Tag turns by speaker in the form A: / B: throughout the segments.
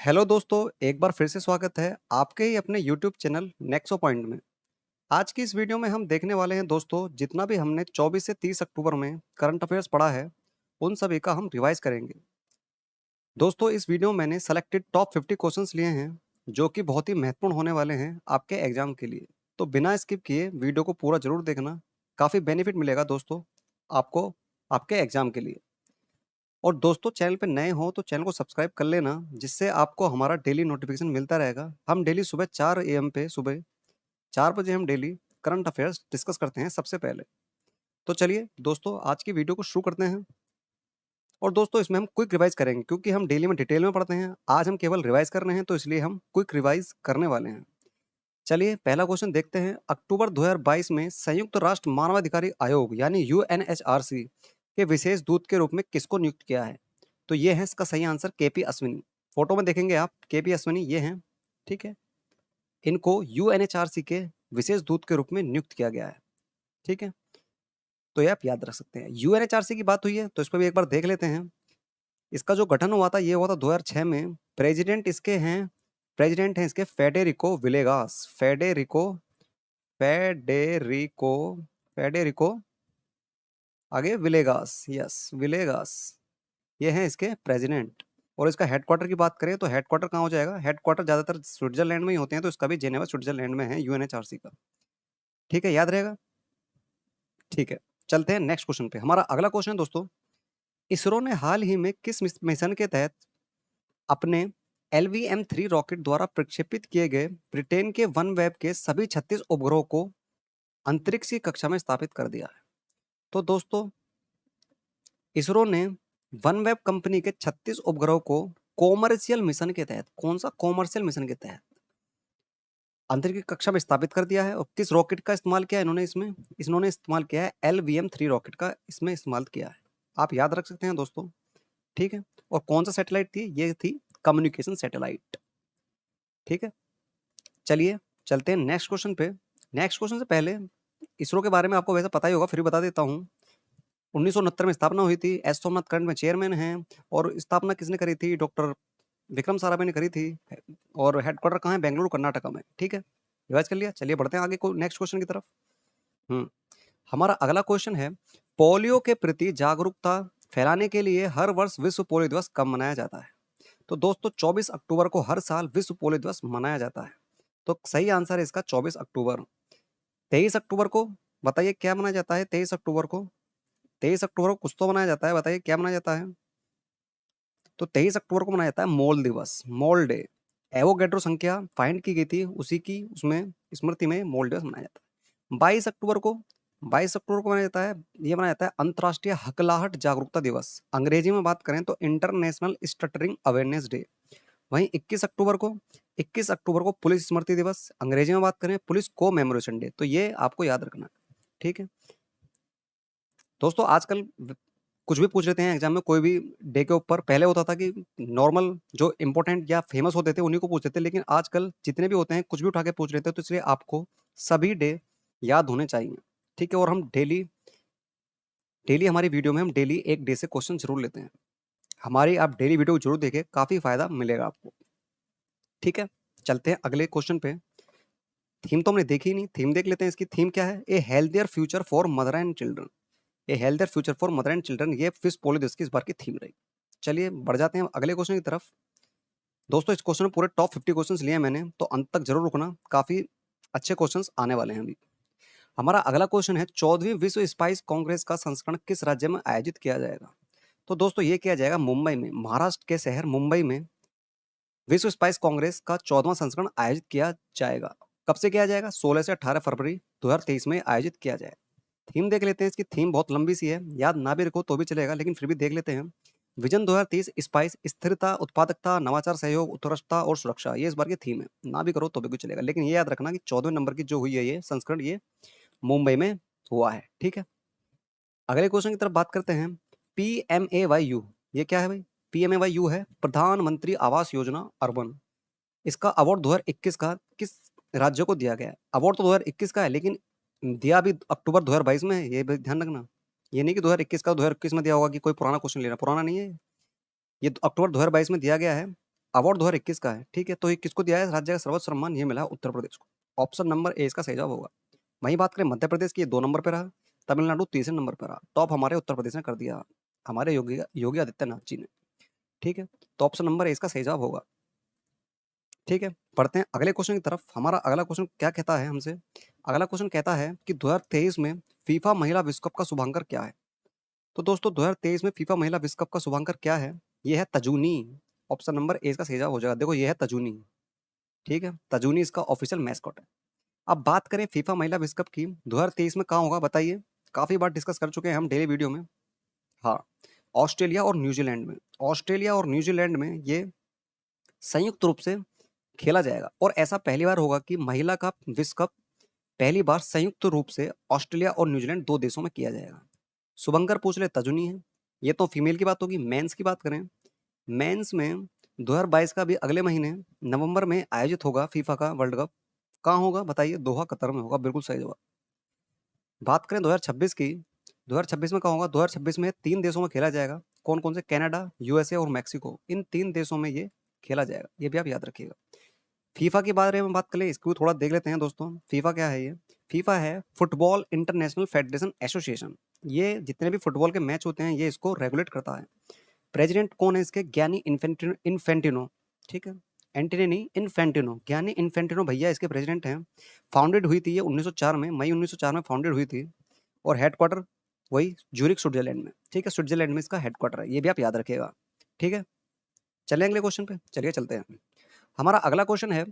A: Hello दोस्तों, एक बार फिर से स्वागत है आपके ही अपने यूट्यूब चैनल नेक्सो पॉइंट में। आज की इस वीडियो में हम देखने वाले हैं दोस्तों, जितना भी हमने 24 से 30 अक्टूबर में करंट अफेयर्स पढ़ा है, उन सभी का हम रिवाइज करेंगे। दोस्तों, इस वीडियो में मैंने सेलेक्टेड टॉप 50 क्वेश्चंस लिए हैं, जो कि बहुत ही महत्वपूर्ण होने वाले हैं आपके एग्जाम के लिए। तो बिना स्किप किए वीडियो को पूरा जरूर देखना, काफ़ी बेनिफिट मिलेगा दोस्तों आपको आपके एग्जाम के लिए। और दोस्तों, चैनल पे नए हो तो चैनल को सब्सक्राइब कर लेना, जिससे आपको हमारा डेली नोटिफिकेशन मिलता रहेगा। हम डेली सुबह 4 AM पे सुबह 4 बजे हम डेली करंट अफेयर्स डिस्कस करते हैं सबसे पहले। तो चलिए दोस्तों, आज की वीडियो को शुरू करते हैं। और दोस्तों, इसमें हम क्विक रिवाइज करेंगे, क्योंकि हम डेली में डिटेल में पढ़ते हैं। आज हम केवल रिवाइज कर रहे हैं, तो इसलिए हम क्विक रिवाइज करने वाले हैं। चलिए पहला क्वेश्चन देखते हैं। अक्टूबर 2022 में संयुक्त राष्ट्र मानवाधिकार आयोग यानी UNHRC के विशेष दूत के रूप में किसको नियुक्त किया है? तो ये है इसका सही आंसर, केपी अश्विनी। फोटो में देखेंगे आप, केपी अश्विनी ये हैं। ठीक है, इनको UNHRC के विशेष दूत के रूप में नियुक्त किया गया है। ठीक है, तो ये आप याद रख सकते हैं। UNHRC की बात हुई है, तो इस पर भी एक बार देख लेते हैं। इसका जो गठन हुआ था, ये हुआ था 2006 में। प्रेसिडेंट हैं इसके फेडेरिको विलेगास। फेडेरिको फेडेरिको आगे विलेगास, यस विलेगास, ये हैं इसके प्रेसिडेंट। और इसका हेडक्वार्टर की बात करें तो हेडक्वार्टर कहाँ हो जाएगा? हेडक्वार्टर ज्यादातर स्विट्जरलैंड में ही होते हैं, तो इसका भी जेनेवा स्विट्जरलैंड में है UNHRC का। ठीक है, याद रहेगा। ठीक है, चलते हैं नेक्स्ट क्वेश्चन पे। हमारा अगला क्वेश्चन दोस्तों, इसरो ने हाल ही में किस मिशन के तहत अपने LVM-3 रॉकेट द्वारा प्रक्षेपित किए गए ब्रिटेन के वन वेब के सभी 36 उपग्रहों को अंतरिक्ष की कक्षा में स्थापित कर दिया है? तो दोस्तों, इसरो ने वनवेब कंपनी के 36 उपग्रहों को कॉमर्शियल मिशन के तहत, कौन सा कॉमर्शियल मिशन के तहत, अंतरिक्ष कक्षा में स्थापित कर दिया है। और किस रॉकेट का इस्तेमाल किया है इन्होंने इस्तेमाल किया है LVM-3 रॉकेट का इसमें इस्तेमाल किया है। आप याद रख सकते हैं दोस्तों। ठीक है, और कौन सा सैटेलाइट थी? ये थी कम्युनिकेशन सैटेलाइट। ठीक है, चलिए चलते हैं नेक्स्ट क्वेश्चन पे। नेक्स्ट क्वेश्चन से पहले इसरो के बारे में आपको वैसे पता ही होगा, फिर भी बता देता हूँ। 1969 में स्थापना हुई थी। एस सोमनाथ करंट में चेयरमैन हैं। और स्थापना किसने करी थी? डॉक्टर विक्रम साराभाई ने करी थी। और हेडक्वार्टर कहाँ है? बेंगलुरु कर्नाटका में। ठीक है, रिवाइज कर लिया। चलिए बढ़ते हैं आगे को नेक्स्ट क्वेश्चन की तरफ। हमारा अगला क्वेश्चन है, पोलियो के प्रति जागरूकता फैलाने के लिए हर वर्ष विश्व पोलियो दिवस कब मनाया जाता है? तो दोस्तों, 24 अक्टूबर को हर साल विश्व पोलियो दिवस मनाया जाता है। तो सही आंसर है इसका 24 अक्टूबर। 23 अक्टूबर को बताइए क्या मनाया जाता है? 23 अक्टूबर को, 23 अक्टूबर को कुछ तो मनाया जाता है, बताइए क्या मनाया जाता है? तो 23 अक्टूबर को मनाया जाता है मॉल दिवस, मॉल डे। एवोगैड्रो संख्या फाइंड की गई थी, उसी की उसमें स्मृति में मॉल दिवस मनाया जाता है। 22 अक्टूबर को मनाया जाता है, ये मनाया जाता है अंतर्राष्ट्रीय हकलाहट जागरूकता दिवस। अंग्रेजी में बात करें तो इंटरनेशनल स्टटरिंग अवेयरनेस डे। वहीं 21 अक्टूबर को पुलिस स्मृति दिवस, अंग्रेजी में बात करें पुलिस कोमेमोरेशन डे। तो ये आपको याद रखना है। ठीक है दोस्तों, आजकल कुछ भी पूछ लेते हैं एग्जाम में, कोई भी डे के ऊपर। पहले होता था कि नॉर्मल जो इंपॉर्टेंट या फेमस होते थे उन्हीं को पूछते थे, लेकिन आजकल जितने भी होते हैं कुछ भी उठा के पूछ लेते हैं। तो इसलिए आपको सभी डे याद होने चाहिए। ठीक है, और हम डेली डेली हमारी वीडियो में हम डेली एक डे से क्वेश्चन जरूर लेते हैं। हमारी आप डेली वीडियो जरूर देखें, काफी फायदा मिलेगा आपको। ठीक है, चलते हैं अगले क्वेश्चन पे। थीम तो हमने देखी ही नहीं, थीम देख लेते हैं। इसकी थीम क्या है? A healthier future for mother and children. A healthier future for mother and children, ये विश्व पोलियो दिवस की इस बार की थीम रही। चलिए बढ़ जाते हैं अगले क्वेश्चन की तरफ। दोस्तों, इस क्वेश्चन में पूरे टॉप 50 क्वेश्चंस लिए हैं मैंने, तो अंत तक जरूर रुकना, काफी अच्छे क्वेश्चंस आने वाले हैं अभी। हमारा अगला क्वेश्चन है, 14वीं विश्व स्पाइस कांग्रेस का संस्करण किस राज्य में आयोजित किया जाएगा? तो दोस्तों, ये किया जाएगा मुंबई में, महाराष्ट्र के शहर मुंबई में विश्व स्पाइस कांग्रेस का 14वां संस्करण आयोजित किया जाएगा। कब से किया जाएगा? 16 से 18 फरवरी 2023 में आयोजित किया जाएगा। थीम देख लेते हैं। इसकी थीम बहुत लंबी सी है, याद ना भी रखो तो भी चलेगा, लेकिन फिर भी देख लेते हैं। विजन 2030 स्पाइस, स्थिरता, उत्पादकता, नवाचार, सहयोग, उत्कृष्टता और सुरक्षा, ये इस बार की थीम है। ना भी करो तो भी कुछ चलेगा, लेकिन ये याद रखना कि 14वें नंबर की जो हुई है ये संस्करण, ये मुंबई में हुआ है। ठीक है, अगले क्वेश्चन की तरफ बात करते हैं। PMAYU, ये क्या है भाई? PMAYU है प्रधानमंत्री आवास योजना अर्बन। इसका अवार्ड 2021 का किस राज्य को दिया गया है? अवार्ड तो 2021 का है, लेकिन दिया भी अक्टूबर 2022 में है, ये भी ध्यान रखना। ये नहीं कि 2021 का 2021 में दिया होगा, कि कोई पुराना क्वेश्चन लेना, पुराना नहीं है ये। तो अक्टूबर 2022 में दिया गया है। अवार्ड 2021 का है, ठीक है? तो ये किसको दिया है? राज्य का सर्वोच्च सम्मान ये मिला है उत्तर प्रदेश को। ऑप्शन नंबर ए इसका सही जवाब होगा। वहीं बात करें मध्य प्रदेश की, 2 नंबर पे रहा, तमिलनाडु तीसरे नंबर पे रहा। टॉप हमारे उत्तर प्रदेश ने कर दिया, हमारे योगी योगी आदित्यनाथ जी ने, ठीक है? तो ऑप्शन नंबर ए इसका सही जवाब होगा, ठीक है? बढ़ते हैं अगले क्वेश्चन की तरफ। हमारा अगला क्वेश्चन क्या कहता है हमसे? अगला क्वेश्चन कहता है कि 2023 में फीफा महिला विश्व कप का शुभांकर क्या है? तो दोस्तों 2023 में फीफा महिला विश्व कप का शुभांकर क्या है? ये है तजूनी। ऑप्शन नंबर ए इसका सही जवाब हो जाएगा। देखो ये है तजूनी, ठीक है? तजूनी इसका ऑफिशियल मैस्कॉट है। अब बात करें फीफा महिला विश्व कप की, 2023 में कहाँ होगा बताइए? काफ़ी बार डिस्कस कर चुके हैं हम डेली वीडियो में। हाँ, ऑस्ट्रेलिया और न्यूजीलैंड में। ऑस्ट्रेलिया और न्यूजीलैंड में ये संयुक्त रूप से खेला जाएगा और ऐसा पहली बार होगा कि महिला का विश्व कप पहली बार संयुक्त रूप से ऑस्ट्रेलिया और न्यूजीलैंड 2 देशों में किया जाएगा। शुभंकर पूछ ले तजुनी है। ये तो फीमेल की बात होगी। मेंस की बात करें, मेंस में 2022 का भी अगले महीने नवंबर में आयोजित होगा फीफा का वर्ल्ड कप। कहाँ होगा बताइए? दोहा कतर में होगा, बिल्कुल सही जवाब। बात करें 2026 की, 2026 में कहाँ होगा? 2026 में 3 देशों में खेला जाएगा। कौन-कौन से? कनाडा, यूएसए और मेक्सिको। इन 3 देशों में ये खेला जाएगा, ये भी आप याद रखिएगा। फीफा के बारे में बात कर लें, इसको भी थोड़ा देख लेते हैं दोस्तों। फीफा क्या है ये? फीफा है फुटबॉल इंटरनेशनल फेडरेशन एसोसिएशन। ये जितने भी फुटबॉल के मैच होते हैं ये इसको रेगुलेट करता है। प्रेसिडेंट कौन है इसके? गियानी इन्फेंटिनो, ठीक है? एंटनी इन्फेंटिनो, गियानी इन्फेंटिनो भैया इसके प्रेसिडेंट हैं। फाउंडेड हुई थी ये 1904 में, मई 1904 में फाउंडेड हुई थी और हेडक्वार्टर वही ज्यूरिख स्विट्जरलैंड में, ठीक है? स्विट्जरलैंड में इसका हेडक्वार्टर है, ये भी आप याद रखिएगा, ठीक है? चलें अगले क्वेश्चन पे, चलिए चलते हैं। हमारा अगला क्वेश्चन है,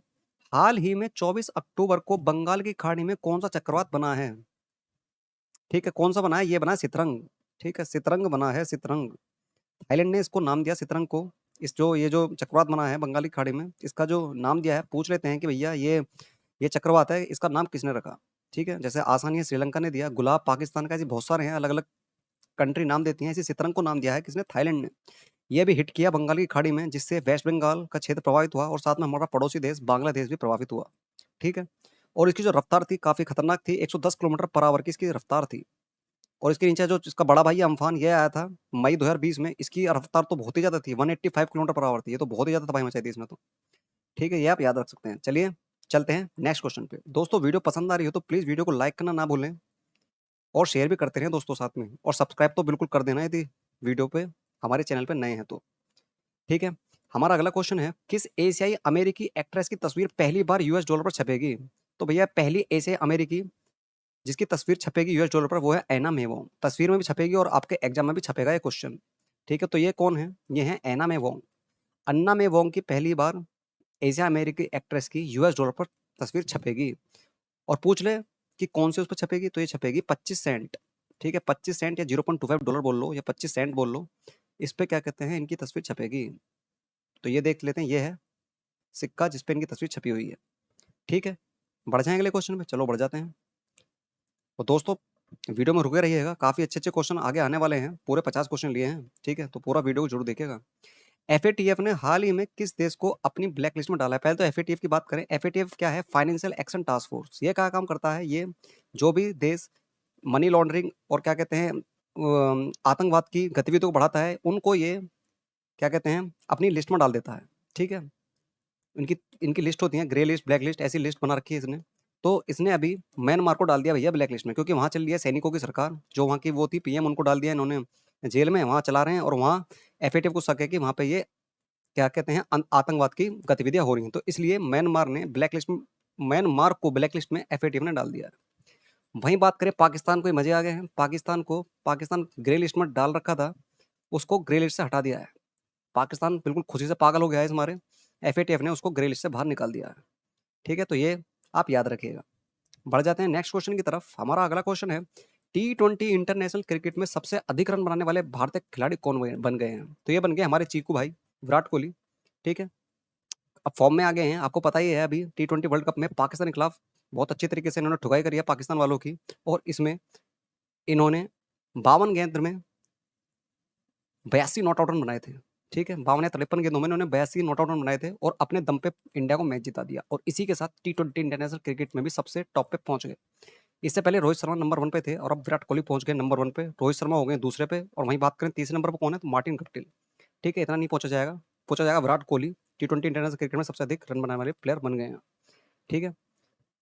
A: हाल ही में 24 अक्टूबर को बंगाल की खाड़ी में कौन सा चक्रवात बना है? ठीक है, कौन सा बना है? ये बना है सितरंग, ठीक है? सितरंग बना है, सितरंग। थाईलैंड ने इसको नाम दिया सितरंग को। इस जो ये जो चक्रवात बना है बंगाल की खाड़ी में, इसका जो नाम दिया है, पूछ लेते हैं कि भैया ये चक्रवात है, इसका नाम किसने रखा? ठीक है, जैसे आसानी है श्रीलंका ने दिया, गुलाब पाकिस्तान का, ऐसे बहुत सारे हैं, अलग अलग कंट्री नाम देती हैं। इसी सितरंग को नाम दिया है किसने? थाईलैंड ने। ये भी हिट किया बंगाल की खाड़ी में, जिससे वेस्ट बंगाल का क्षेत्र प्रभावित हुआ और साथ में हमारा पड़ोसी देश बांग्लादेश भी प्रभावित हुआ, ठीक है? और इसकी जो रफ्तार थी काफ़ी खतरनाक थी, 110 किलोमीटर पर आवर की इसकी रफ्तार थी। और इसके नीचे जो इसका बड़ा भाई है अम्फान, ये आया था मई 2020 में। इसकी रफ्तार तो बहुत ही ज़्यादा थी, 185 किलोमीटर पर आवर थी। ये तो बहुत ही ज़्यादा तबाही मचाई थी इसमें तो, ठीक है? ये आप याद रख सकते हैं। चलिए चलते हैं नेक्स्ट क्वेश्चन पे। दोस्तों वीडियो पसंद आ रही हो तो प्लीज़ वीडियो को लाइक करना ना भूलें और शेयर भी करते रहें दोस्तों साथ में, और सब्सक्राइब तो बिल्कुल कर देना यदि वीडियो पे हमारे चैनल पे नए हैं तो, ठीक है? हमारा अगला क्वेश्चन है, किस एशियाई अमेरिकी एक्ट्रेस की तस्वीर पहली बार यूएस डॉलर पर छपेगी? तो भैया पहली एशियाई अमेरिकी जिसकी तस्वीर छपेगी यूएस डॉलर पर, वो है एना मेवोंग। तस्वीर में भी छपेगी और आपके एग्जाम में भी छपेगा ये क्वेश्चन, ठीक है? तो ये कौन है? ये है एना मेवोंग। अन्ना मेवोंग की पहली बार एशिया अमेरिकी एक्ट्रेस की यूएस डॉलर पर तस्वीर छपेगी। और पूछ ले कि कौन से उस पर छपेगी, तो ये छपेगी 25 सेंट, ठीक है? 25 सेंट या $0.25 बोल लो या 25 सेंट बोल लो, इस पे क्या कहते हैं, इनकी तस्वीर छपेगी। तो ये देख लेते हैं, ये है सिक्का जिस पे इनकी तस्वीर छपी हुई है, ठीक है? बढ़ जाएँ अगले क्वेश्चन पे, चलो बढ़ जाते हैं। तो दोस्तों वीडियो में रुके रहिएगा, काफ़ी अच्छे-अच्छे क्वेश्चन आगे आने वाले हैं, पूरे 50 क्वेश्चन लिए हैं, ठीक है? तो पूरा वीडियो को ज़रूर देखिएगा। एफएटीएफ ने हाल ही में किस देश को अपनी ब्लैक लिस्ट में डाला है? पहले तो एफएटीएफ की बात करें। एफएटीएफ क्या है? Financial action task force. ये क्या काम करता है? ये जो भी देश मनी लॉन्ड्रिंग और क्या कहते हैं आतंकवाद की गतिविधियों को बढ़ाता है, उनको ये क्या कहते हैं, अपनी लिस्ट में डाल देता है, ठीक है? इनकी इनकी लिस्ट होती है, ग्रे लिस्ट, ब्लैक लिस्ट, ऐसी लिस्ट बना रखी है इसने। तो इसने अभी म्यांमार को डाल दिया भैया ब्लैक लिस्ट में, क्योंकि वहाँ चल रही है सैनिकों की सरकार, जो वहाँ की वो थी पीएम, उनको डाल दिया इन्होंने जेल में, वहाँ चला रहे हैं और वहाँ एफएटीएफ को शक है कि वहाँ पे ये क्या कहते हैं आतंकवाद की गतिविधियाँ हो रही हैं। तो इसलिए म्यांमार को ब्लैक लिस्ट में एफएटीएफ ने डाल दिया है। वहीं बात करें पाकिस्तान को, ही मजे आ गए हैं। पाकिस्तान ग्रे लिस्ट में डाल रखा था, उसको ग्रे लिस्ट से हटा दिया है। पाकिस्तान बिल्कुल खुशी से पागल हो गया है इस मारे, एफएटीएफ ने उसको ग्रे लिस्ट से बाहर निकाल दिया है, ठीक है? तो ये आप याद रखिएगा। बढ़ जाते हैं नेक्स्ट क्वेश्चन की तरफ। हमारा अगला क्वेश्चन है, टी20 इंटरनेशनल क्रिकेट में सबसे अधिक रन बनाने वाले भारतीय खिलाड़ी कौन बन गए हैं? तो ये बन गए हमारे चीकू भाई, विराट कोहली, ठीक है? अब फॉर्म में आ गए हैं, आपको पता ही है अभी टी20 वर्ल्ड कप में पाकिस्तान के खिलाफ बहुत अच्छे तरीके से इन्होंने ठुकाई करी है पाकिस्तान वालों की, और इसमें इन्होंने 52 गेंद में 82 नॉट आउट रन बनाए थे, ठीक है? 52 या 53 गेंदों में इन्होंने 82 नॉट आउट रन बनाए थे और अपने दम पे इंडिया को मैच जिता दिया, और इसी के साथ टी20 इंटरनेशनल क्रिकेट में भी सबसे टॉप पे पहुंच गए। इससे पहले रोहित शर्मा नंबर 1 पे थे और अब विराट कोहली पहुंच गए नंबर 1 पे। रोहित शर्मा हो गए दूसरे पे, और वहीं बात करें तीसरे नंबर पर कौन है, तो मार्टिन गप्टिल, ठीक है? इतना नहीं पहुंचा जाएगा Virat Kohli T20 international cricket में सबसे अधिक रन बनाने वाले प्लेयर बन गए हैं। ठीक है,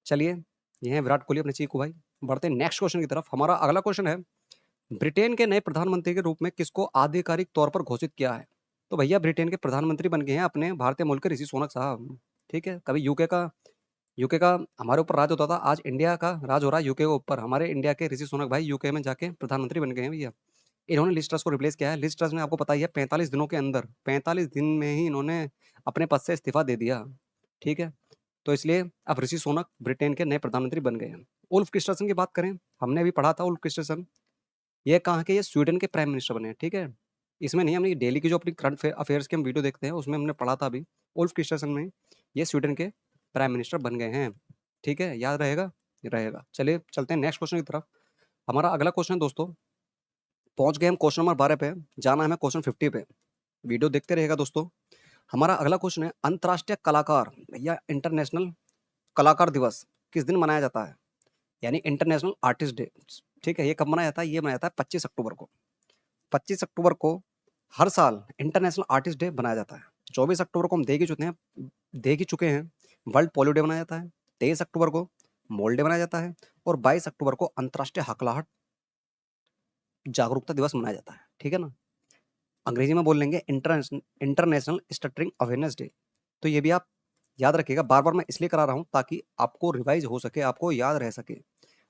A: चलिए ये हैं विराट कोहली अपने चीकू भाई। बढ़ते हैं नेक्स्ट क्वेश्चन की तरफ। हमारा अगला क्वेश्चन है, ब्रिटेन के नए प्रधानमंत्री के रूप में किसको आधिकारिक तौर पर घोषित किया है? तो भैया ब्रिटेन के प्रधानमंत्री बन गए हैं अपने भारतीय मूल के ऋषि सुनक साहब। ठीक है, कभी यूके का हमारे ऊपर राज होता था, आज इंडिया का राज हो रहा है यूके के ऊपर। हमारे इंडिया के ऋषि सुनक भाई यूके में जाके प्रधानमंत्री बन गए हैं भैया। इन्होंने लिज ट्रस को रिप्लेस किया है। लिज ट्रस ने आपको पता ही है 45 दिनों के अंदर, 45 दिन में ही इन्होंने अपने पद से इस्तीफा दे दिया। ठीक है, तो इसलिए अब ऋषि सुनक ब्रिटेन के नए प्रधानमंत्री बन गए हैं। उल्फ क्रिस्टरसन की बात करें, हमने अभी पढ़ा था उल्फ क्रिस्टरसन, ये कहाँ के, ये स्वीडन के प्राइम मिनिस्टर बने हैं। ठीक है, इसमें नहीं, हमने डेली की जो अपनी करंट अफेयर्स के हम वीडियो देखते हैं उसमें हमने पढ़ा था अभी, उल्फ क्रिस्टरसन में ये स्वीडन के प्राइम मिनिस्टर बन गए हैं। ठीक है, याद रहेगा, रहेगा। चलिए चलते हैं नेक्स्ट क्वेश्चन की तरफ। हमारा अगला क्वेश्चन है दोस्तों, पहुंच गए हम क्वेश्चन नंबर 12 पे, जाना है हमें क्वेश्चन 50 पे। वीडियो देखते रहिएगा दोस्तों। हमारा अगला क्वेश्चन है, अंतर्राष्ट्रीय कलाकार या इंटरनेशनल कलाकार दिवस किस दिन मनाया जाता है? यानी इंटरनेशनल आर्टिस्ट डे। ठीक है, ये कब मनाया जाता है? ये मनाया जाता है 25 अक्टूबर को। 25 अक्टूबर को हर साल इंटरनेशनल आर्टिस्ट डे मनाया जाता है। 24 अक्टूबर को हम देख ही चुके हैं वर्ल्ड पोलियो डे मनाया जाता है। 23 अक्टूबर को मोल डे मनाया जाता है और 22 अक्टूबर को अंतर्राष्ट्रीय हकलाहट जागरूकता दिवस मनाया जाता है। ठीक है ना, अंग्रेजी में बोल लेंगे इंटरनेशनल स्टटरिंग अवेयरनेस डे। तो ये भी आप याद रखिएगा। बार बार मैं इसलिए करा रहा हूँ ताकि आपको रिवाइज हो सके, आपको याद रह सके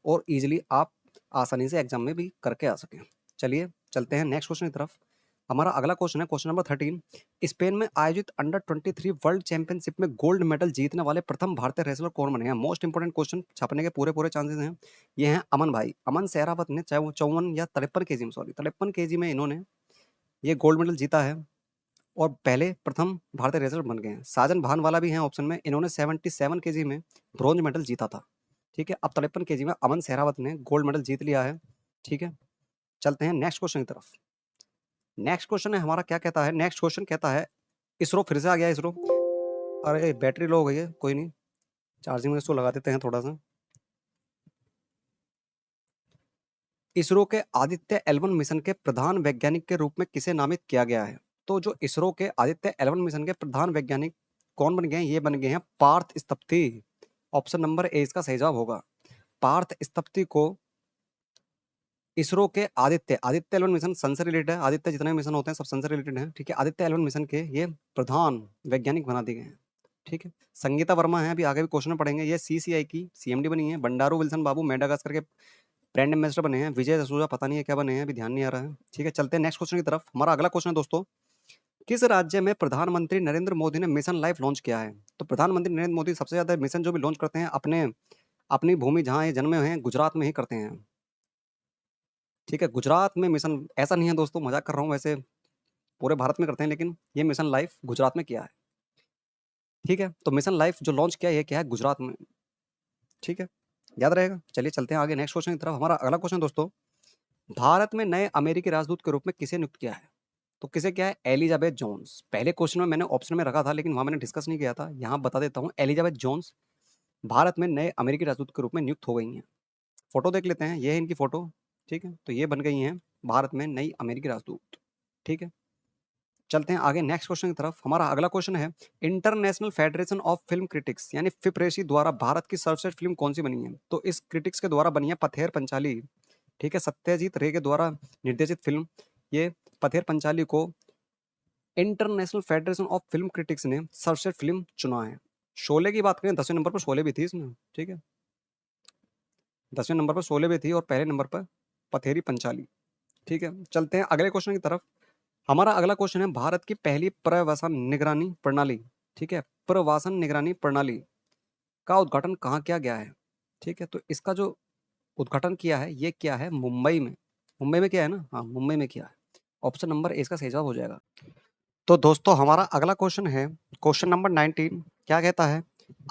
A: और इजीली आप आसानी से एग्जाम में भी करके आ सकें। चलिए चलते हैं नेक्स्ट क्वेश्चन की तरफ। हमारा अगला क्वेश्चन है क्वेश्चन नंबर 13, स्पेन में आयोजित अंडर 23 वर्ल्ड चैंपियनशिप में गोल्ड मेडल जीतने वाले प्रथम भारतीय रेसलर कौन बने हैं? मोस्ट इंपोर्टेंट क्वेश्चन, छपने के पूरे पूरे चांसेस हैं। ये हैं अमन भाई, अमन सहरावत ने 54 या 53 केजी में, सॉरी 53 केजी में इन्होंने ये गोल्ड मेडल जीता है और पहले प्रथम भारतीय रेसलर बन गए हैं। साजन भानवाला भी हैं ऑप्शन में, इन्होंने 77 केजी में ब्रॉन्ज मेडल जीता था। ठीक है, अब 53 केजी में अमन सहरावत ने गोल्ड मेडल जीत लिया है। ठीक है, चलते हैं नेक्स्ट क्वेश्चन की तरफ। नेक्स्ट क्वेश्चन है हमारा, क्या कहता है? नेक्स्ट क्वेश्चन कहता है, इसरो फिर से आ गया इसरो। अरे बैटरी लो हो गई है, कोई नहीं, चार्जिंग में इसको लगा देते हैं थोड़ा सा। इसरो के आदित्य L1 मिशन के प्रधान वैज्ञानिक के रूप में किसे नामित किया गया है? तो जो इसरो के आदित्य L1 मिशन के प्रधान वैज्ञानिक कौन बन गए हैं? ये बन गए हैं पार्थ स्तप्ती। ऑप्शन नंबर ए इसका सही जवाब होगा। पार्थ स्तप्ती को इसरो के आदित्य L1 मिशन सन से रिलेटेड है, आदित्य जितने मिशन होते हैं सब सन से रिलेटेड हैं। ठीक है, आदित्य L1 मिशन के ये प्रधान वैज्ञानिक बना दिए गए हैं। ठीक है, संगीता वर्मा है, अभी आगे भी क्वेश्चन में पढ़ेंगे, ये CCI की CMD बनी है। बंडारू विल्सन बाबू मेडागास्कर के ब्रांड एम्बेसडर बने हैं। विजय जसूजा पता नहीं है क्या बने हैं, अभी ध्यान नहीं आ रहा है। ठीक है, चलते हैं नेक्स्ट क्वेश्चन की तरफ। हमारा अगला क्वेश्चन है दोस्तों, किस राज्य में प्रधानमंत्री नरेंद्र मोदी ने मिशन लाइफ लॉन्च किया है? तो प्रधानमंत्री नरेंद्र मोदी सबसे ज्यादा मिशन जो भी लॉन्च करते हैं अपनी भूमि जहाँ ये जन्मे हुए हैं गुजरात में ही करते हैं। ठीक है, गुजरात में मिशन, ऐसा नहीं है दोस्तों, मजाक कर रहा हूँ, वैसे पूरे भारत में करते हैं लेकिन ये मिशन लाइफ गुजरात में किया है। ठीक है, तो मिशन लाइफ जो लॉन्च किया है ये क्या है? गुजरात में। ठीक है, याद रहेगा। चलिए चलते हैं आगे नेक्स्ट क्वेश्चन की तरफ। हमारा अगला क्वेश्चन दोस्तों, भारत में नए अमेरिकी राजदूत के रूप में किसे नियुक्त किया है? तो किसे क्या है? Elizabeth Jones. पहले क्वेश्चन में मैंने ऑप्शन में रखा था लेकिन वहां मैंने डिस्कस नहीं किया था, यहाँ बता देता हूँ। एलिजाबेथ जोन्स भारत में नए अमेरिकी राजदूत के रूप में नियुक्त हो गई हैं। फोटो देख लेते हैं, ये है इनकी फोटो। ठीक है, तो ये बन गई हैं भारत में नई अमेरिकी राजदूत। ठीक है, चलते हैं आगे नेक्स्ट क्वेश्चन की तरफ। हमारा अगला क्वेश्चन है, international federation of film critics यानी फिप्रेसी द्वारा भारत की सर्वश्रेष्ठ फिल्म कौन सी बनी है? तो इस क्रिटिक्स के द्वारा बनी है पथेर पंचाली। ठीक है, सत्यजीत रे के द्वारा निर्देशित फिल्म ये पथेर पंचाली को international federation of film critics ने सर्वश्रेष्ठ फिल्म चुना है। शोले की बात करें, 10वें नंबर पर शोले भी थी इसमें। ठीक है, 10वें नंबर पर शोले भी थी और पहले नंबर पर पथेरी पंचाली। ठीक है, चलते हैं अगले क्वेश्चन की तरफ। हमारा अगला क्वेश्चन है, भारत की पहली प्रवासन निगरानी प्रणाली, ठीक है, प्रवासन निगरानी प्रणाली का उद्घाटन कहाँ किया गया है? ठीक है, तो इसका जो उद्घाटन किया है ये क्या है? मुंबई में। मुंबई में किया है ना? हाँ, मुंबई में किया है। ऑप्शन नंबर ए इसका सही जवाब हो जाएगा। तो दोस्तों हमारा अगला क्वेश्चन है क्वेश्चन नंबर 19, क्या कहता है?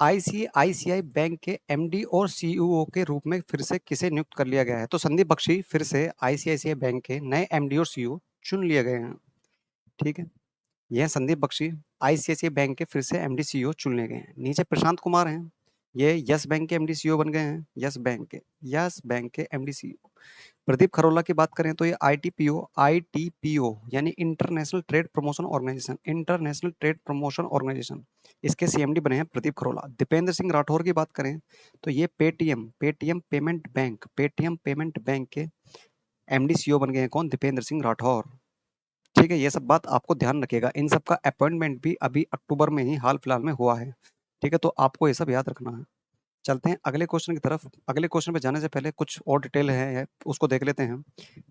A: ICICI बैंक के MD और CEO के रूप में फिर से किसे नियुक्त कर लिया गया है? तो संदीप बख्शी फिर से ICICI बैंक के नए MD और CEO चुन लिए गए हैं। ठीक है, यह संदीप बख्शी ICICI बैंक के फिर से MD CEO चुन लिए गए हैं। नीचे प्रशांत कुमार हैं, ये यस बैंक के MD CEO बन गए हैं। यस बैंक के MD CEO। प्रदीप खरोला की बात करें तो ये आईटीपीओ यानी इंटरनेशनल ट्रेड प्रमोशन ऑर्गेनाइजेशन, इसके सीएमडी बने हैं प्रदीप खरोला। दीपेंद्र सिंह राठौर की बात करें तो ये पेटीएम पेमेंट बैंक के एमडी सीईओ बन गए हैं कौन? दीपेंद्र सिंह राठौर। ठीक है, ये सब बात आपको ध्यान रखिएगा। इन सब का अपॉइंटमेंट भी अभी अक्टूबर में ही हाल फिलहाल में हुआ है। ठीक है, तो आपको ये सब याद रखना है। चलते हैं अगले क्वेश्चन की तरफ। अगले क्वेश्चन पे जाने से पहले कुछ और डिटेल है उसको देख लेते हैं।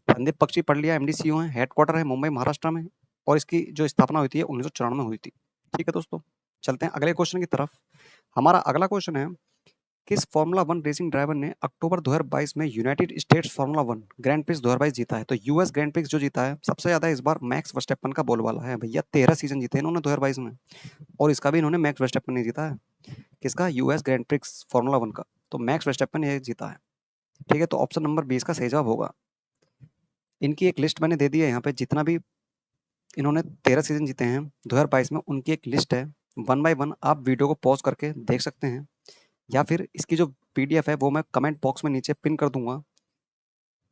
A: संदीप बख्शी पढ़ लिया, एमडी सीईओ है, हेडक्वार्टर है मुंबई महाराष्ट्र में, और इसकी जो स्थापना हुई थी 1994 में हुई थी। ठीक है दोस्तों, चलते हैं अगले क्वेश्चन की तरफ। हमारा अगला क्वेश्चन है, किस फॉर्मूला वन रेसिंग ड्राइवर ने अक्टूबर 2022 में United states formula one grand prix 2022 जीता है? तो यूएस ग्रैंड प्रिक्स जो जीता है सबसे ज्यादा इस बार मैक्स वर्स्टेपन का बोलबाला है भैया। 13 सीजन जीते इन्होंने 2022 में, और इसका भी इन्होंने मैक्स वर्स्टेपन नहीं जीता है। किसका? US grand prix formula one का, तो मैक्स वर्स्टेपन ये जीता है। ठीक है, तो ऑप्शन नंबर 20 का सही जवाब होगा। इनकी एक लिस्ट मैंने दे दी है यहाँ पे, जितना भी इन्होंने 13 सीजन जीते हैं 2022 में, उनकी एक लिस्ट है। वन बाय वन आप वीडियो को पॉज करके देख सकते हैं, या फिर इसकी जो पीडीएफ है वो मैं कमेंट बॉक्स में नीचे पिन कर दूंगा,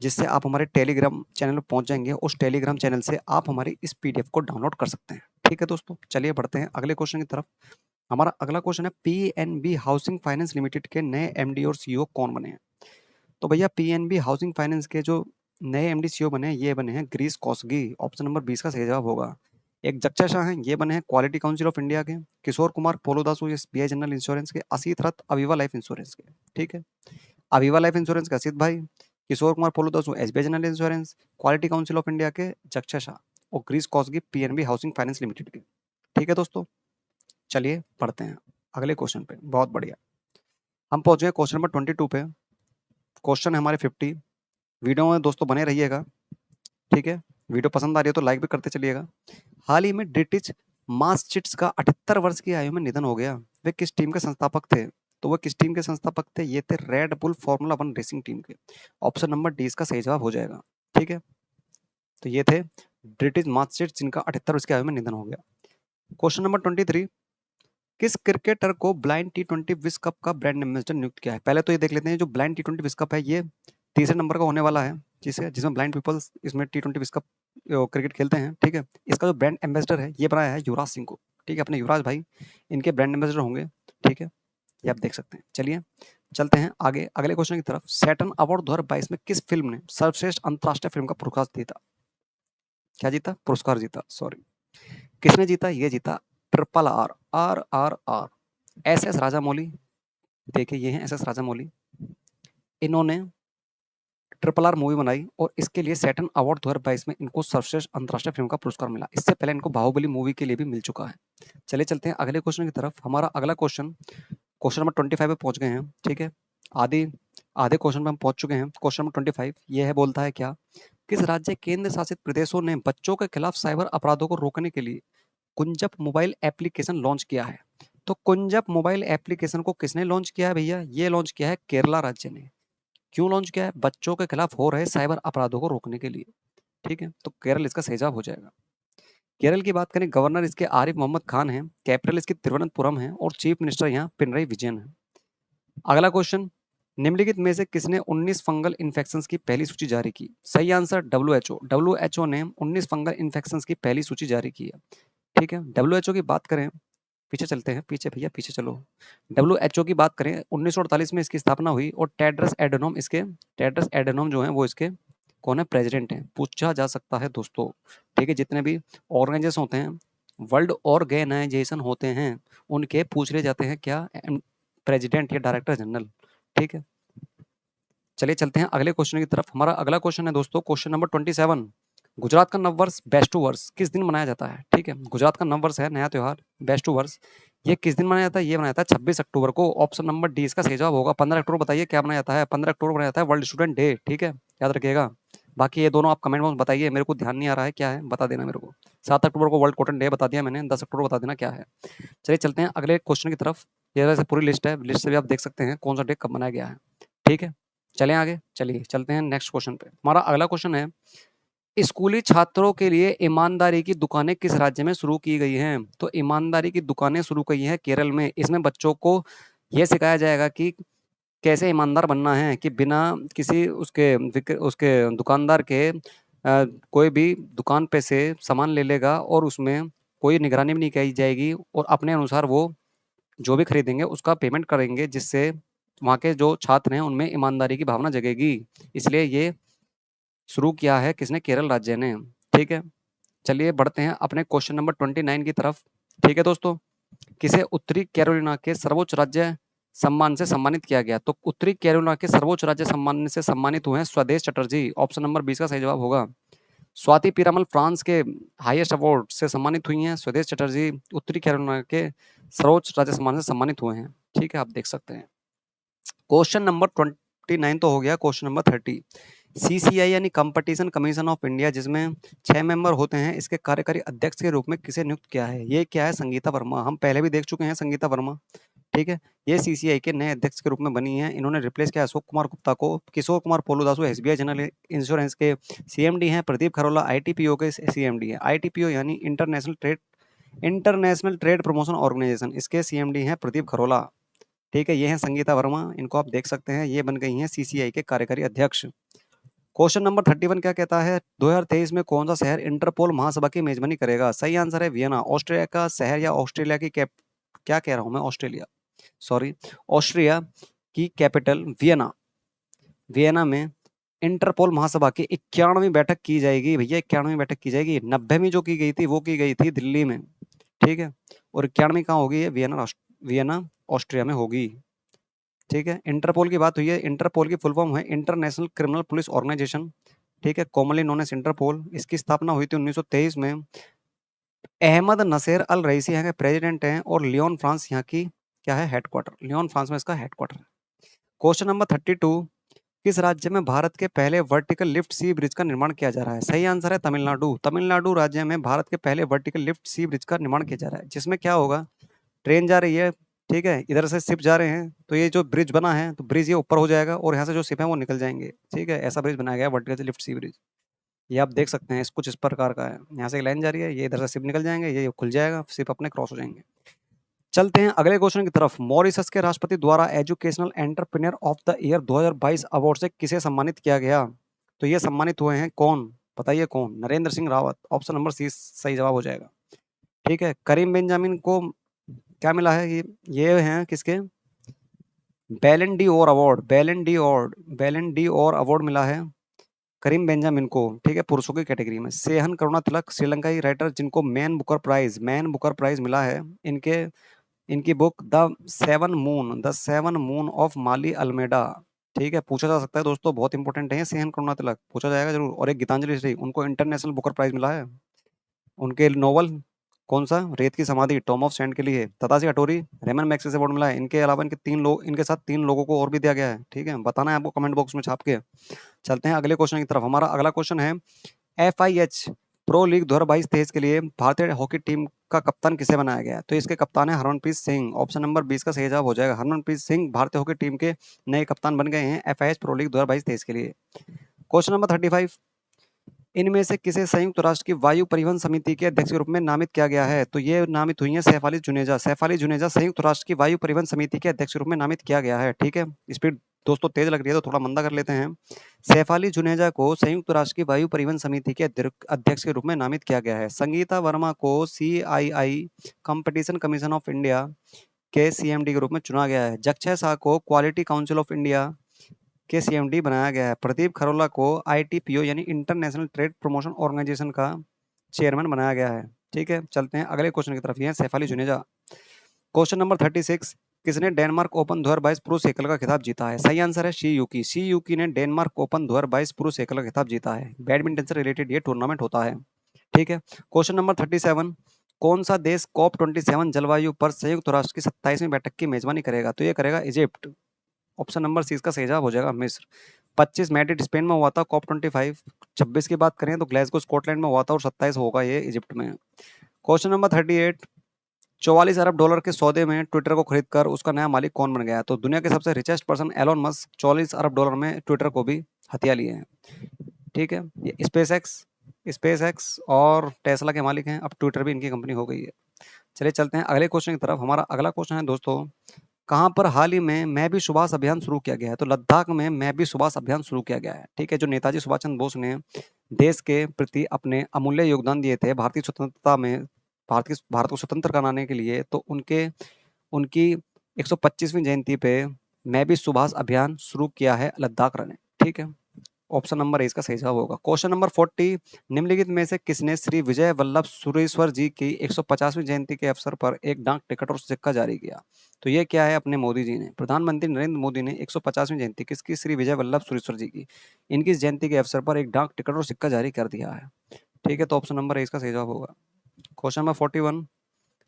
A: जिससे आप हमारे टेलीग्राम चैनल में पहुंच जाएंगे। उस टेलीग्राम चैनल से आप हमारी इस पीडीएफ को डाउनलोड कर सकते हैं। ठीक है दोस्तों, चलिए बढ़ते हैं अगले क्वेश्चन की तरफ। हमारा अगला क्वेश्चन है, पीएनबी हाउसिंग फाइनेंस लिमिटेड के नए एमडी और सीईओ कौन बने हैं? तो भैया पीएनबी हाउसिंग फाइनेंस के जो नए एमडी सीईओ बने हैं, ये बने हैं ग्रीस कॉसगी। ऑप्शन नंबर 20 का सही जवाब होगा। एक जक्चा शाह हैं, ये बने हैं क्वालिटी काउंसिल ऑफ इंडिया के। किशोर कुमार पोलोदासु एसबीआई जनरल इंश्योरेंस के। असीत रथ अविवा लाइफ इंश्योरेंस के। ठीक है, अविवा लाइफ इंश्योरेंस के असीत भाई, किशोर कुमार पोलोदासु SBI general insurance, quality council of India के जक्चा शाह, और ग्रीस कॉसगी पीएनबी हाउसिंग फाइनेंस लिमिटेड के। ठीक है दोस्तों, चलिए पढ़ते हैं अगले क्वेश्चन पे। बहुत बढ़िया, हम पहुंच गए क्वेश्चन नंबर 22 पे। क्वेश्चन है हमारे 50। वीडियो में दोस्तों बने रहिएगा। ठीक है, वीडियो पसंद आ रही है तो लाइक भी करते चलिएगा। हाल ही में ब्रिटिश मास्टिट्स का 78 वर्ष की आयु में निधन हो गया। वे किस टीम के संस्थापक थे? तो वो किस टीम के संस्थापक थे? ये थे red bull formula one racing team के। ऑप्शन नंबर डी इसका सही जवाब हो जाएगा। ठीक है, तो ये थे ब्रिटिश मास्टिट्स जिनका 78 वर्ष की आयु में निधन हो गया। क्वेश्चन नंबर 23, किस क्रिकेटर को ब्लाइंड टी20 विश्व कप का ब्रांड एम्बेसडर नियुक्त किया है? पहले तो ये देख लेते हैं, जो ब्लाइंड टी20 विश्व कप है ये तीसरे नंबर का होने वाला है, जिसमें ब्लाइंड पीपल्स इसमें टी20 विश्व कप क्रिकेट खेलते हैं। ठीक है, इसका जो ब्रांड एम्बेसडर है ये बनाया है युवराज सिंह को। ठीक है, अपने युवराज भाई इनके ब्रांड एम्बेसडर होंगे। ठीक है, ये आप देख सकते हैं। चलिए चलते हैं आगे अगले क्वेश्चन की तरफ। सैटर्न अवार्ड 2022 में किस फिल्म ने सर्वश्रेष्ठ अंतर्राष्ट्रीय फिल्म का पुरस्कार जीता? क्या जीता? पुरस्कार जीता, सॉरी। किसने जीता? ये जीता triple R, RRR, SS Rajamouli. देखिए ये हैं SS राजामौली, इन्होंने ट्रिपल आर मूवी बनाई और इसके लिए सैटर्न अवार्ड 2022 में इनको सर्वश्रेष्ठ अंतर्राष्ट्रीय फिल्म का पुरस्कार मिला। इससे पहले इनको बाहुबली मूवी के लिए भी मिल चुका है। चलिए चलते हैं अगले क्वेश्चन की तरफ। हमारा अगला क्वेश्चन नंबर 25 पे पहुंच गए हैं। ठीक है, आधे आधे क्वेश्चन पे हम पहुंच चुके हैं। क्वेश्चन नंबर 25 ये है, बोलता है क्या, किस राज्य केंद्र शासित प्रदेशों ने बच्चों के खिलाफ साइबर अपराधों को रोकने के लिए कुंजप मोबाइल एप्लीकेशन लॉन्च किया है? तो कुंजप मोबाइल एप्लीकेशन को किसने लॉन्च किया है भैया? ये लॉन्च किया है केरला राज्य ने। क्यों लॉन्च किया है? बच्चों के खिलाफ हो रहे साइबर अपराधों को रोकने के लिए। ठीक है, तो केरल इसका सही जवाब हो जाएगा। केरल की बात करें, गवर्नर इसके आरिफ मोहम्मद खान है, कैपिटल इसकी तिरुवनंतपुरम है, और चीफ मिनिस्टर यहाँ पिनरई विजयन है। अगला क्वेश्चन, निम्नलिखित में से किसने 19 फंगल इन्फेक्शंस की पहली सूची जारी की? सही आंसर WHO। WHO ने 19 फंगल इन्फेक्शंस की पहली सूची जारी की है। ठीक है, WHO की बात करें, पीछे चलते हैं, पीछे भैया पीछे चलो। WHO की बात करें 1948 में इसकी स्थापना हुई, और टेड्रस एडेनोम जो है वो इसके कौन है? प्रेसिडेंट हैं। पूछा जा सकता है दोस्तों। ठीक है, जितने भी ऑर्गेनाइजेशन होते हैं, वर्ल्ड ऑर्गेनाइजेशन होते हैं, उनके पूछ ले जाते हैं क्या? प्रेसिडेंट या डायरेक्टर जनरल। ठीक है, चलिए चलते हैं अगले क्वेश्चन की तरफ। हमारा अगला क्वेश्चन है दोस्तों क्वेश्चन नंबर 27, गुजरात का नववर्ष बेस्टू वर्ष किस दिन मनाया जाता है? ठीक है, गुजरात का नववर्ष है, नया त्योहार बेस्टू वर्ष, ये किस दिन मनाया जाता है? ये मनाया जाता है 26 अक्टूबर को। ऑप्शन नंबर डी इसका सही जवाब होगा। 15 अक्टूबर बताइए क्या मनाया जाता है? 15 अक्टूबर मनाया जाता है वर्ल्ड स्टूडेंट डे। ठीक है, याद रखिएगा। बाकी ये दोनों आप कमेंट बॉक्स में बताइए, मेरे को ध्यान नहीं आ रहा है क्या है, बता देना मेरे को। 7 अक्टूबर को वर्ल्ड कॉटन डे बता दिया मैंने, 10 अक्टूबर बता देना क्या है। चलिए चलते हैं अगले क्वेश्चन की तरफ। ये वैसे पूरी लिस्ट है, लिस्ट से भी आप देख सकते हैं कौन सा डे कब मनाया गया है। ठीक है, चलें आगे, चलिए चलते हैं नेक्स्ट क्वेश्चन पे। हमारा अगला क्वेश्चन है, स्कूली छात्रों के लिए ईमानदारी की दुकानें किस राज्य में शुरू की गई हैं? तो ईमानदारी की दुकानें शुरू की हैं केरल में। इसमें बच्चों को यह सिखाया जाएगा कि कैसे ईमानदार बनना है कि बिना किसी उसके दुकानदार के कोई भी दुकान पे से सामान ले लेगा और उसमें कोई निगरानी भी नहीं की जाएगी और अपने अनुसार वो जो भी खरीदेंगे उसका पेमेंट करेंगे, जिससे वहाँ के जो छात्र हैं उनमें ईमानदारी की भावना जगेगी। इसलिए ये शुरू किया है किसने? केरल राज्य ने। ठीक है, चलिए बढ़ते हैं अपने क्वेश्चन नंबर 29 की तरफ। ठीक है दोस्तों, किसे उत्तरी कैरोलिना के सर्वोच्च राज्य सम्मान से सम्मानित किया गया? तो उत्तरी कैरोलिना के सर्वोच्च राज्य सम्मान से सम्मानित हुए हैं स्वदेश चटर्जी। ऑप्शन नंबर 20 का सही जवाब होगा। स्वाति पीरामल फ्रांस के हाईएस्ट अवार्ड से सम्मानित हुई हैं। स्वदेश चटर्जी उत्तरी कैरोलिना के सर्वोच्च राज्य सम्मान से सम्मानित हुए हैं। ठीक है, आप देख सकते हैं। क्वेश्चन नंबर 29 तो हो गया। क्वेश्चन नंबर 30, सीसीआई यानी कंपटीशन कमीशन ऑफ इंडिया, जिसमें 6 मेंबर होते हैं, इसके कार्यकारी अध्यक्ष के रूप में किसे नियुक्त किया है? ये क्या है? संगीता वर्मा। हम पहले भी देख चुके हैं संगीता वर्मा। ठीक है, ये सीसीआई के नए अध्यक्ष के रूप में बनी है। इन्होंने रिप्लेस किया अशोक कुमार गुप्ता को। Kishore Kumar पोलूदासु SBI general insurance के सीएमडी हैं। प्रदीप खरोला आईटीपीओ के सीएमडी हैं। आईटीपीओ यानी इंटरनेशनल ट्रेड प्रमोशन ऑर्गेनाइजेशन, इसके सीएमडी हैं प्रदीप खरोला। ठीक है, ये हैं संगीता वर्मा, इनको आप देख सकते हैं, ये बन गई हैं सीसीआई के कार्यकारी अध्यक्ष। क्वेश्चन नंबर 31 क्या कहता है? 2023 में कौन सा शहर इंटरपोल महासभा की मेजबानी करेगा? सही आंसर है वियना। ऑस्ट्रिया का शहर या ऑस्ट्रेलिया की क्या कह रहा हूं मैं? ऑस्ट्रिया की कैपिटल वियना। वियना में इंटरपोल महासभा की 91वीं बैठक की जाएगी भैया। 91वीं बैठक की जाएगी। 90वीं जो की गई थी वो की गई थी दिल्ली में। ठीक है, और 91वीं कहाँ होगी? ये वियना ऑस्ट्रिया में होगी। ठीक है, इंटरपोल की बात हुई है। इंटरपोल की फुल फॉर्म है इंटरनेशनल क्रिमिनल पुलिस ऑर्गेनाइजेशन। ठीक है, कॉमनली नोन एज इंटरपोल। इसकी स्थापना हुई थी 1923 में। अहमद नसेर अल रईसी यहाँ के प्रेसिडेंट हैं और लियोन फ्रांस यहाँ की क्या है? हेडक्वार्टर। लियोन फ्रांस में इसका हेडक्वार्टर है। क्वेश्चन नंबर 32, किस राज्य में भारत के पहले वर्टिकल लिफ्ट सी ब्रिज का निर्माण किया जा रहा है? सही आंसर है तमिलनाडु। तमिलनाडु राज्य में भारत के पहले वर्टिकल लिफ्ट सी ब्रिज का निर्माण किया जा रहा है, जिसमें क्या होगा? ट्रेन जा रही है, ठीक है, इधर से शिप जा रहे हैं, तो ये जो ब्रिज बना है, तो ब्रिज ये ऊपर हो जाएगा और यहाँ से जो शिप है वो निकल जाएंगे। ठीक है, ऐसा ब्रिज बनाया गया है, वर्टिकल लिफ्ट सी ब्रिज। ये आप देख सकते हैं, कुछ इस प्रकार का है। यहाँ से एक लाइन जा रही है, ये इधर से शिप निकल जाएंगे, ये खुल जाएगा, शिप अपने क्रॉस हो जाएंगे। चलते हैं अगले क्वेश्चन की तरफ। मॉरिशस के राष्ट्रपति द्वारा educational entrepreneur of the year 2022 award से किसे सम्मानित किया गया? तो ये सम्मानित हुए हैं कौन? बताइए कौन? Narendra Singh Rawat. Option number C सही जवाब हो जाएगा। ठीक है, करीम बेंजामिन को क्या मिला है? ये हैं किसके? बैलन डी और अवार्ड। बैलन डी और अवार्ड मिला है करीम बेंजामिन को। ठीक है, पुरुषों की कैटेगरी में। सेहन करुणा तिलक श्रीलंकाई राइटर, जिनको मैन बुकर प्राइज मिला है। इनके इनकी book the seven moon of Maali Almeida. ठीक है, पूछा जा सकता है दोस्तों, बहुत इंपॉर्टेंट है। सेहन करुणा तिलक पूछा जाएगा जरूर। और एक गीतांजलि श्री, उनको इंटरनेशनल बुकर प्राइज मिला है। उनके नोवेल कौन सा? रेत की समाधि, टॉम ऑफ सैंड के लिए। तताशी हटोरी, रेमन मैग्सेसे अवार्ड मिला है। इनके अलावा इनके साथ 3 लोगों को और भी दिया गया है। ठीक है, बताना है आपको कमेंट बॉक्स में छाप के। चलते हैं अगले क्वेश्चन की तरफ। हमारा अगला क्वेश्चन है, FIH प्रो लीग 2022-23 के लिए भारतीय हॉकी टीम का कप्तान किसे बनाया गया? तो इसके कप्तान है हरमनप्रीत सिंह। ऑप्शन नंबर 20 का सही जवाब हो जाएगा। हरमनप्रीत सिंह भारतीय हॉकी टीम के नए कप्तान बन गए हैं FIH प्रो लीग 2022-23 के लिए। क्वेश्चन नंबर 35, इनमें से किसे संयुक्त राष्ट्र की वायु परिवहन समिति के अध्यक्ष के रूप में नामित किया गया है? तो ये नामित हुई है सैफाली जुनेजा। सैफाली जुनेजा संयुक्त राष्ट्र की वायु परिवहन समिति के अध्यक्ष के रूप में नामित किया गया है। ठीक है, स्पीड दोस्तों तेज लग रही है तो थोड़ा मंदा कर लेते हैं। सैफाली जुनेजा को संयुक्त राष्ट्र की वायु परिवहन समिति के अध्यक्ष के रूप में नामित किया गया है। संगीता वर्मा को CII competition commission of India के CMD के रूप में चुना गया है। जक्षय शाह को क्वालिटी काउंसिल ऑफ इंडिया के CMD बनाया गया है। प्रदीप खरोला को ITPO यानी इंटरनेशनल ट्रेड प्रमोशन ऑर्गेनाइजेशन का चेयरमैन बनाया गया है। ठीक है, चलते हैं अगले क्वेश्चन की तरफ। ये है सैफाली जुनेजा। क्वेश्चन नंबर 36, किसने डेनमार्क ओपन 2022 पुरुष एकल का खिताब जीता है? सही आंसर है शी यूकी ने डेनमार्क ओपन 2022 पुरुष एकल का खिताब जीता है। बैडमिंटन से रिलेटेड ये टूर्नामेंट होता है। ठीक है, क्वेश्चन नंबर 37, कौन सा देश COP27 जलवायु पर संयुक्त राष्ट्र की 27वीं बैठक की मेजबानी करेगा? तो ये करेगा इजिप्ट। ऑप्शन नंबर सी इसका सही जवाब हो जाएगा मिस्र। 25 मैड्रिड स्पेन में हुआ था COP25। 26 की बात करें तो ग्लासगो स्कॉटलैंड में हुआ था और 27 होगा ये इजिप्ट में। क्वेश्चन नंबर 38, 44 अरब डॉलर के सौदे में ट्विटर को खरीदकर उसका नया मालिक कौन बन गया? तो दुनिया के सबसे रिचेस्ट पर्सन एलोन मस्क 44 अरब डॉलर में ट्विटर को भी हथिया लिए हैं। ठीक है, ये स्पेस एक्स और टेस्ला के मालिक हैं। अब ट्विटर भी इनकी कंपनी हो गई है। चलिए चलते हैं अगले क्वेश्चन की तरफ। हमारा अगला क्वेश्चन है दोस्तों, कहाँ पर हाल ही में मैं भी सुभाष अभियान शुरू किया गया है? तो लद्दाख में मैं भी सुभाष अभियान शुरू किया गया है। ठीक है, जो नेताजी सुभाष चंद्र बोस ने देश के प्रति अपने अमूल्य योगदान दिए थे भारतीय स्वतंत्रता में, भारत को स्वतंत्र कराने के लिए, तो उनकी 125वीं जयंती पे मैं भी सुभाष अभियान शुरू किया है लद्दाख ने। ठीक है, ऑप्शन नंबर ए इसका सही जवाब होगा। क्वेश्चन नंबर 40, निम्नलिखित में से किसने श्री विजय वल्लभ सुरेश्वर जी की 150वीं जयंती के अवसर पर एक डाक टिकट और सिक्का जारी किया? तो ये क्या है? अपने मोदी जी ने, प्रधानमंत्री नरेंद्र मोदी ने 150वीं जयंती किसकी? श्री विजय वल्लभ सुरेश्वर जी की, इनकी इस जयंती के अवसर पर एक डाक टिकट और सिक्का जारी कर दिया है। ठीक है, तो ऑप्शन नंबर ए इसका सही जवाब होगा। क्वेश्चन नंबर 41,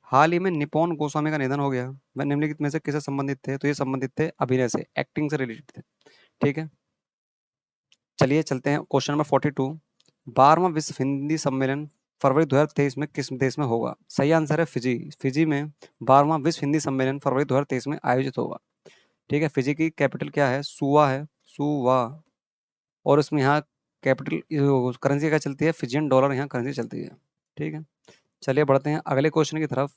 A: हाल ही में निपोन गोस्वामी का निधन हो गया, वह निम्नलिखित में से किससे संबंधित थे? तो ये संबंधित थे अभिनय से, एक्टिंग से रिलेटेड थे। ठीक है, चलिए चलते हैं क्वेश्चन नंबर 42, 12वां विश्व हिंदी सम्मेलन फरवरी 2023 में किस देश में होगा? सही आंसर है फिजी। फिजी में 12वां विश्व हिंदी सम्मेलन फरवरी 2023 में आयोजित होगा। ठीक है, फिजी की कैपिटल क्या है? सुवा है, सुवा। और इसमें यहाँ कैपिटल करेंसी क्या चलती है? फिजियन डॉलर यहाँ करेंसी चलती है। ठीक है, चलिए बढ़ते हैं अगले क्वेश्चन की तरफ।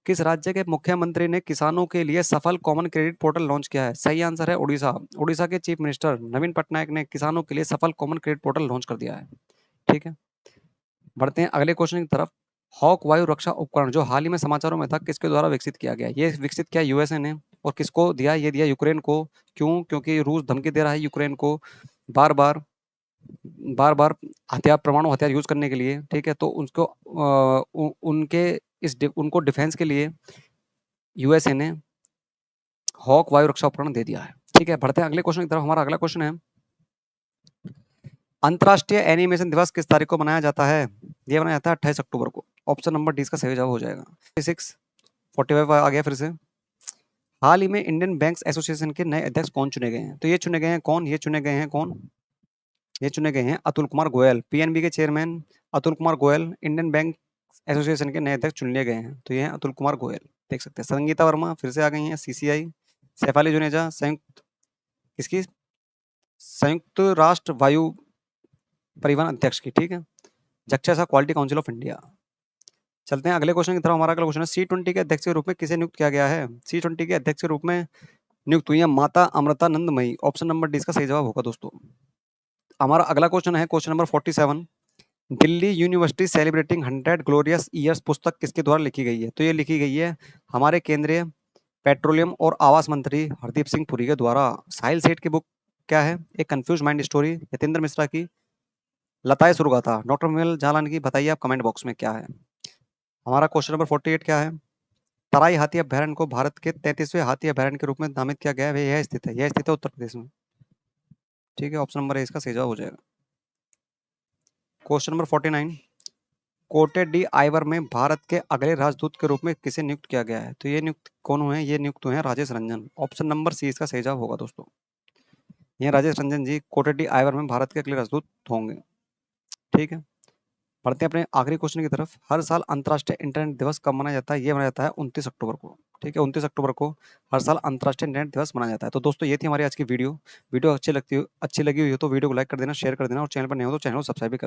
A: किस राज्य के मुख्यमंत्री ने किसानों के लिए सफल कॉमन क्रेडिट पोर्टल लॉन्च किया है? सही आंसर है उड़ीसा। उड़ीसा के चीफ मिनिस्टर नवीन पटनायक ने किसानों के लिए सफल कॉमन क्रेडिट पोर्टल लॉन्च कर दिया है। ठीक है, बढ़ते हैं अगले क्वेश्चन की तरफ। हॉक वायु रक्षा उपकरण जो हाल ही में समाचारों में था, किसके द्वारा विकसित किया गया? ये विकसित किया यूएसए ने। और किसको दिया? ये दिया यूक्रेन को। क्यों? क्योंकि रूस धमकी दे रहा है यूक्रेन को बार बार हथियार, परमाणु हथियार यूज करने के लिए। ठीक है, तो उसको उनको डिफेंस के लिए यूएसए ने हॉक वायु रक्षा उपकरण दे दिया है। ठीक है, बढ़ते हैं अगले क्वेश्चन की तरफ। हमारा अगला क्वेश्चन है, अंतर्राष्ट्रीय एनिमेशन दिवस किस तारीख को मनाया जाता है? ये मनाया जाता है 28 अक्टूबर को। ऑप्शन नंबर डी इसका सही जवाब हो जाएगा। 46, 45 आ गया फिर से। हाल ही में इंडियन बैंक्स एसोसिएशन के नए अध्यक्ष कौन चुने गए हैं? तो ये चुने गए हैं कौन? ये चुने गए हैं कौन? ये चुने गए हैं अतुल कुमार गोयल। पीएनबी के chairman Atul Kumar Goyal Indian bank association के नए अध्यक्ष चुन लिए गए हैं। तो ये हैं अतुल कुमार गोयल। देख सकते हैं संगीता वर्मा फिर से आ गई हैं सीसीआई। सैफाली जुनेजा संयुक्त राष्ट्र वायु परिवहन अध्यक्ष की। ठीक है, Jaxay Shah quality council of India. चलते हैं अगले क्वेश्चन की तरफ। हमारा अगला क्वेश्चन है, C20 के अध्यक्ष के रूप में किसे नियुक्त किया गया है? C20 के अध्यक्ष के रूप में नियुक्त हुई है Mata Amritanandamayi. Option number D इसका सही जवाब होगा दोस्तों। हमारा अगला क्वेश्चन है question number 47, Delhi university celebrating 100 glorious years पुस्तक किसके द्वारा लिखी गई है? तो ये लिखी गई है हमारे केंद्रीय पेट्रोलियम और आवास मंत्री हरदीप सिंह पुरी के द्वारा। साहिल सेठ की बुक क्या है? एक confuse mind story. Yatendra Mishra की लताए सुरगाथा। डॉक्टर मिल जालान की बताइए आप कमेंट बॉक्स में क्या है। हमारा क्वेश्चन नंबर 48 क्या है? तराई हाथी अभ्यारण्य को भारत के 33वें हाथी अभ्यारण्य के रूप में नामित किया गया है। यह स्थित है उत्तर प्रदेश में। ठीक है, ऑप्शन नंबर ए इसका सही जवाब हो जाएगा। क्वेश्चन नंबर 49, कोटे डी आइवर में भारत के अगले राजदूत के रूप में किसे नियुक्त किया गया है? तो ये नियुक्त कौन हुए हैं? ये नियुक्त हुए हैं Rajesh Ranjan. Option number C इसका सही जवाब होगा दोस्तों। ये राजेश रंजन जी कोटे डी आइवर में भारत के अगले राजदूत होंगे। ठीक है, बढ़ते हैं अपने आखिरी क्वेश्चन की तरफ। हर साल अंतर्राष्ट्रीय इंटरनेट दिवस कब मनाया जाता है? ये मनाया जाता है 29 अक्टूबर को। ठीक है, 29 अक्टूबर को हर साल अंतर्राष्ट्रीय इंटरनेट दिवस मनाया जाता है। तो दोस्तों ये थी हमारी आज की वीडियो। वीडियो अच्छी लगी हुई हो तो वीडियो को लाइक कर देना, शेयर कर देना और चैनल पर नए हो तो चैनल को सब्सक्राइब भी कर देना।